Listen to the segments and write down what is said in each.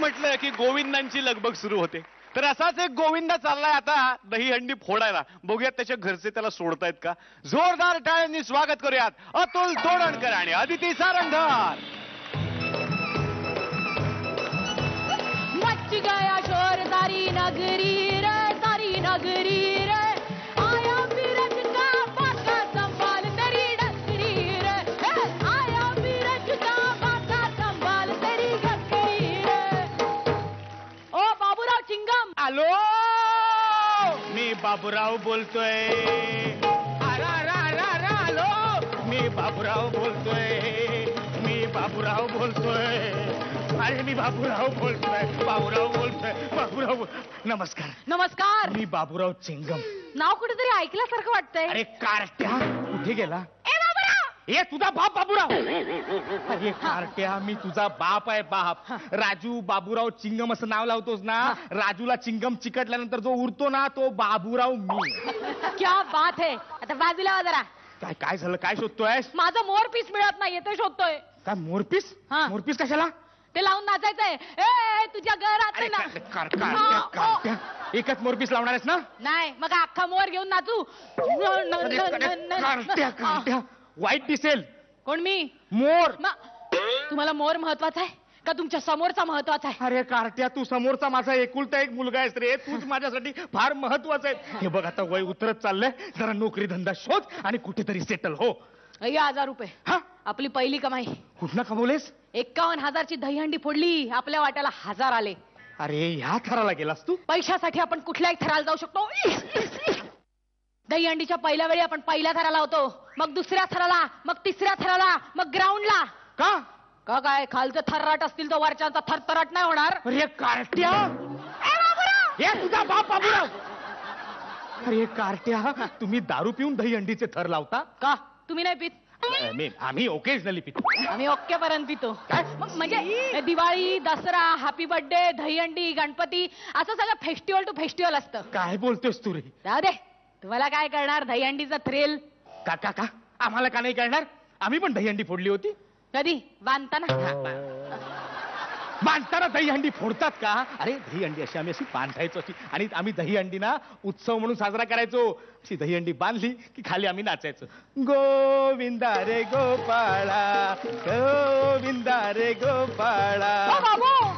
म्हटलं की गोविंदांची लगबग सुरू होते. तर असाच एक गोविंदा चाललाय आता दहीहंडी फोडायला. बघूयात त्याच्या घरचे त्याला सोडतायत का. जोरदार टाळ्यांनी स्वागत करूयात अतुल तोडणकर आणि अदिती सारंगधार. मच गया शोर सारी नगरी रे, सारी नगरी रे. आया बीरज का बाका संभाल तेरी डगरी रे. आया बीरज का बाका संभाल तेरी डगरी रे. ओ बाबूराव चिंगम. हॅलो, मी बाबूराव बोलतोय. हॅलो, मी बाबूराव बोलतोय. मी बाबूराव बोलतोय. अरे मी बाबूराव बोलतोय. बाबूराव नमस्कार. नमस्कार. मी बाबूराव चिंगम. नाव कुठेतरी ऐकल्यासारखं वाटतंय. अरे कारट्या कुठे गेला. ए बाबूराव. ए तुझा बाप बाबूराव. अरे कारट्या मी तुझा बाप आहे बाप. राजू बाबूराव चिंगम असं नाव लावतोस ना. राजूला चिंगम चिकटल्यानंतर जो उरतो ना तो बाबूराव मी. क्या बात है. आता बाजूला जरा. काय काय झालं. काय शोधतोय. माझं मोर पीस मिळत नाहीये ते शोधतोय. काय मोरपीस. मोरपीस कशाला. ते लावून नाचायचंय. ए तुझ्या घरात ना. एकच मोरपीस लावणार आहेस ना. नाही मग अख्खा मोर घेऊन नाचू. वाईट दिसेल. कोण मी. मोर. तुम्हाला मोर महत्वाचा आहे का तुमच्या समोरचा महत्वाचा आहे. अरे कारट्या तू समोरचा माझा एकुलता एक मुलगा आहेस रे. तूच माझ्यासाठी फार महत्वाचा आहे. हे बघ आता वय उतरत चाललंय. जरा नोकरी धंदा शोध आणि कुठेतरी सेटल हो. 1000 रुपये. हा आपली पहिली कमाई. कुठनं कमवलेस. 51,000ची दहीहंडी फोडली. आपल्या वाट्याला 1000 आले. अरे ह्या थराला गेलास तू. पैशासाठी आपण कुठल्याही थराला जाऊ शकतो. दहीहंडीच्या पहिल्या वेळी आपण पहिल्या थराला होतो, मग दुसऱ्या थराला, मग तिसऱ्या थराला, मग ग्राउंडला. का का काय खालचं थरराट असतील तर वरच्यांचा थरथराट नाही होणार. अरे कारट्या. हे तुझा बाप बाबूराव. अरे कारट्या तुम्ही दारू पिऊन दहीहंडीचे थर लावता का. तुम्ही नाही पित. आम्ही ओकेजनली पितो. आम्ही ओके पर्यंत पितो. म्हणजे दिवाळी, दसरा, हॅपी बर्थडे, दहीहंडी, गणपती असं सगळं फेस्टिवल टू फेस्टिवल असतं. काय बोलतोस तू रे. राहू दे. तुम्हाला काय करणार दहीहंडीचं थ्रिल. का का का आम्हाला का नाही करणार. आम्ही पण दहीहंडी फोडली होती. कधी बांधताना. बांधताना दहीहंडी फोडतात का. अरे दहीहंडी अशी आम्ही अशी बांधायचो अशी आणि आम्ही दहीहंडी ना उत्सव म्हणून साजरा करायचो. अशी दहीहंडी बांधली की खाली आम्ही नाचायचो. गोविंदा रे गोपाळा, गोविंदा रे गोपाळा.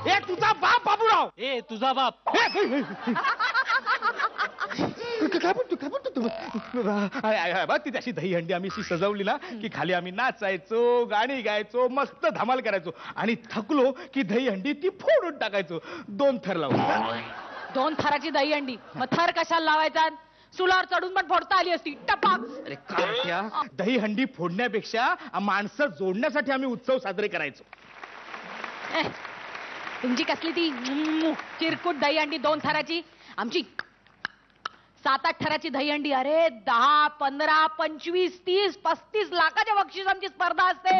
ए तुझा बाप बाबूराव. ए तुझा बाप. काय बोलतो काय बोलतो तू. ती अशी दहीहंडी आम्ही अशी सजवली ना की खाली आम्ही नाचायचो, गाणी गायचो, मस्त धमाल करायचो आणि थकलो की दहीहंडी ती फोडून टाकायचो. 2 थर लावून. 2 थराची दहीहंडी. मग थर कशाला लावायचा. सुलावर चढून पण फोडता आली असती. टपाक. अरे कारट्या दहीहंडी फोडण्यापेक्षा माणसं जोडण्यासाठी आम्ही उत्सव साजरे करायचो. तुमची कसली ती चिरकुट दहीहंडी 2 थराची. आमची 7-8 थराची दहीहंडी. अरे 10, 15, 25, 30, 35 लाखाच्या बक्षीस आमची स्पर्धा असते.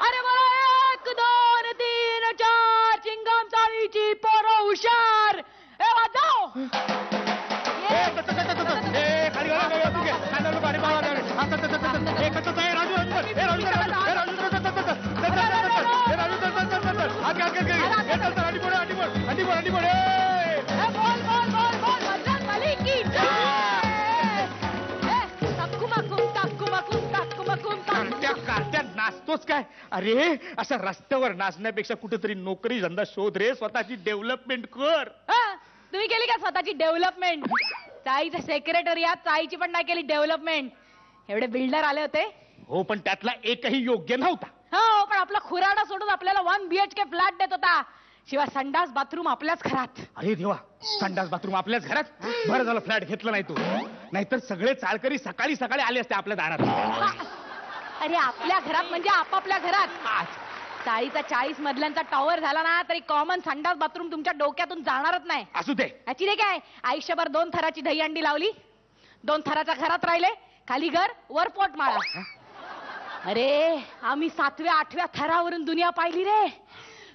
अरे मला 1, 2, 3, 4 चिंगम चाळीची पोरं हुशार. ए वाजव. नाचतोच काय. अरे अशा रस्त्यावर नाचण्यापेक्षा कुठेतरी नोकरी धंदा शोध रे. स्वतःची डेव्हलपमेंट कर. तुम्ही केली का स्वतःची डेव्हलपमेंट. चाळीचं सेक्रेटरी चाळीची पण नाही केली डेव्हलपमेंट. एवढे बिल्डर आले होते. हो पण त्यातला एकही योग्य नव्हता. हो पण आपला खुराडा सोडून आपल्याला 1 BHK फ्लॅट देत होता. शिवाय संडास बाथरूम आपल्याच घरात. अरे देवा संडास बाथरूम आपल्याच घरात. बरं झालं फ्लॅट घेतला नाही तू. नाहीतर सगळे चाळकरी सकाळी सकाळी आले असते आपल्या दारात. अरे आपल्या घरात म्हणजे आपापल्या घरात. चाळीचा 40 मजल्यांचा टॉवर झाला ना तरी कॉमन संडास बाथरूम तुमच्या डोक्यातून जाणारच नाही. असू दे. याची रे काय आयुष्यभर 2 थराची दहीहंडी लावली. 2 थराच्या घरात राहिले. खाली घर वर पोटमाळा. अरे आम्ही 7व्या 8व्या थरावरून दुनिया पाहिली रे.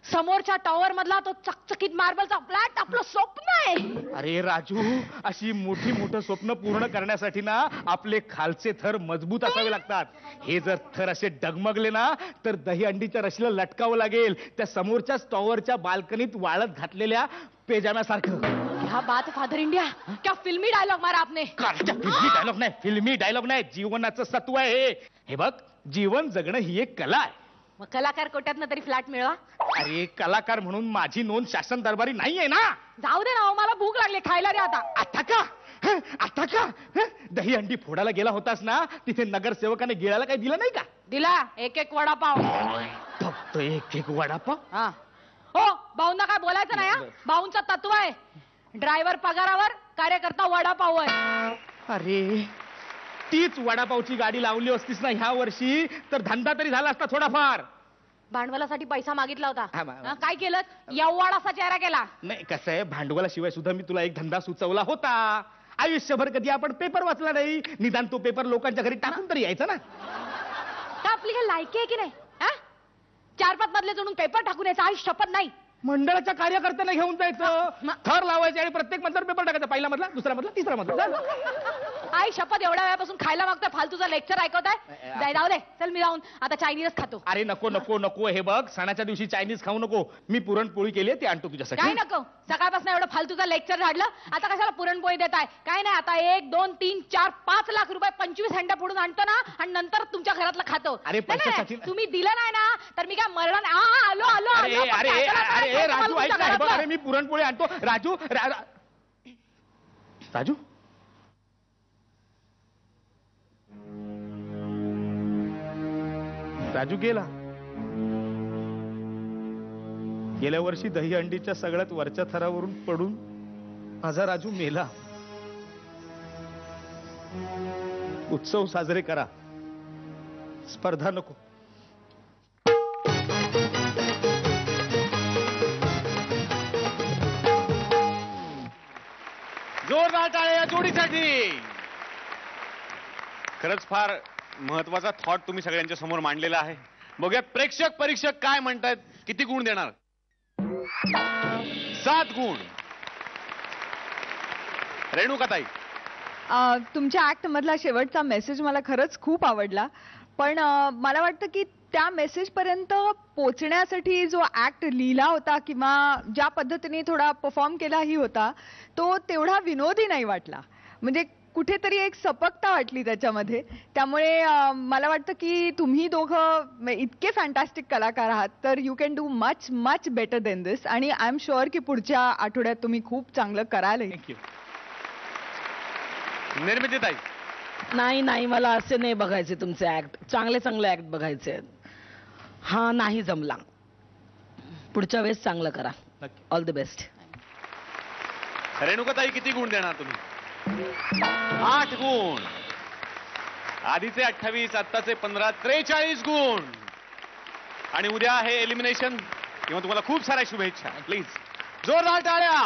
समोरच्या टॉवर मधला तो चकचकीत मार्बलचा फ्लॅट आपलं स्वप्न आहे. अरे राजू, अशी मोठी मोठं स्वप्न पूर्ण करण्यासाठी ना आपले खालचे थर मजबूत असावे लागतात. हे जर थर असे डगमगले ना तर दहीहंडीच्या रशीला लटकावं लागेल त्या समोरच्या टॉवरच्या बाल्कनीत वाळत घातलेल्या पेजाम्यासारखं. क्या बात फादर इंडिया, क्या फिल्मी डायलॉग मारा आपने. फिल्मी डायलॉग नाही, फिल्मी डायलॉग नाही, जीवनाचं सत्व आहे हे बघ. जीवन जगणं ही एक कला आहे. मग कलाकार कोट्यातनं तरी फ्लॅट मिळवा. अरे कलाकार म्हणून माझी नोंद शासन दरबारी नाहीये ना. जाऊ दे ना, मला भूक लागली खायला रे आता. आता का आता का दहीहंडी फोडायला गेला होतास ना, तिथे नगरसेवकाने गिळायला काही दिलं नाही का? दिला एक एक वडापाव. फक्त एक एक वडापाव? हा हो, भाऊंना काय बोलायचं नाही हा. भाऊंचं तत्व आहे, ड्रायव्हर पगारावर, कार्यकर्ता वडापाववर. अरे तीच वडापावची गाडी लावली असतीस ना ह्या वर्षी तर धंदा तरी झाला असता थोडाफार. भांडवलासाठी पैसा मागितला होता. हा, हा, काय केलं? एवढासा चेहरा केला. नाही कसं आहे, भांडवलाशिवाय सुद्धा मी तुला एक धंदा सुचवला होता. आयुष्यभर कधी आपण पेपर वाचला नाही, निदान तो पेपर लोकांच्या घरी टाकून तरी यायचा ना. का आपली काय लायकी आहे की नाही? 4-5 मधले जोडून पेपर टाकून यायचा. आई शपथ नाही. मंडळाच्या कार्यकर्त्यांना घेऊन जायचं, थर लावायचे आणि प्रत्येक मधला पेपर टाकायचा. पहिला मधला, दुसरा मधला, तिसरा मधला. आई शपथ, एवढ्या वेळापासून खायला मागतोय, फालतूचं लेक्चर ऐकवताय. जाऊ दे, चल मी जाऊन आता चायनीजच खातो. अरे नको नको नको, हे बघ सणाच्या दिवशी चायनीज खाऊ नको. मी पुरणपोळी केली ती आणतो तुझ्यासाठी. काय नको, सकाळपासून एवढं फालतूचं लेक्चर झाडलं, आता कशाला पुरणपोळी देताय? काय नाही, आता 1, 2, 3, 4, 5 लाख रुपये 25 हंड्या फोडून आणतो ना आणि नंतर तुमच्या घरातलं खातो. अरे, नाही, नाही, पैशासाठी- तुम्ही दिलं नाही ना तर मी काय मरणार नाही. आलो आलो अरे आलो. अरे अरे अरे राजू ऐक ना, हे बघ, अरे मी पुरणपोळी आणतो. राजू राजू राजू गेला. गेल्या वर्षी दहीहंडीच्या सगळ्यात वरच्या थरावरून पडून माझा राजू मेला. उत्सव साजरे करा, स्पर्धा नको. जोरदार टाळ्या या जोडीसाठी. खरंच फार महत्वाचा थॉट तुम्ही सगळ्यांच्या समोर मांडलेला आहे. बघूयात प्रेक्षक परीक्षक काय म्हणतायत, किती गुण देणार. 7 गुण. रेणुकाताई, तुमच्या ऍक्ट मधला शेवटचा मेसेज मला खरंच खूप आवडला, पण मला वाटतं की त्या मेसेज पर्यंत पोचण्यासाठी जो ऍक्ट लिहिला होता किंवा ज्या पद्धतीने थोडा परफॉर्म केलाही होता तो तेवढा विनोदी नाही वाटला. म्हणजे कुठेतरी एक सपकता वाटली त्याच्यामध्ये. त्यामुळे मला वाटतं की तुम्ही दोघं इतके फॅन्टॅस्टिक कलाकार आहात, तर you can do much much better than this. आणि आय एम शुअर की पुढच्या आठवड्यात तुम्ही खूप चांगलं कराल. थँक्यू. निर्मितीताई, नाही नाही, मला असे नाही बघायचे तुमचे ऍक्ट. चांगले चांगले ऍक्ट बघायचे आहेत. हा नाही जमला, पुढच्या वेळेस चांगलं करा. नक्की. All the best. रेणुकाताई किती गुण देणार तुम्ही? 8 गुण. आधीचे 28, आत्ताचे 15, 43 गुण. आणि उद्या आहे एलिमिनेशन. तेव्हा तुम्हाला खूप साऱ्या शुभेच्छा. प्लीज जोरदार टाळ्या.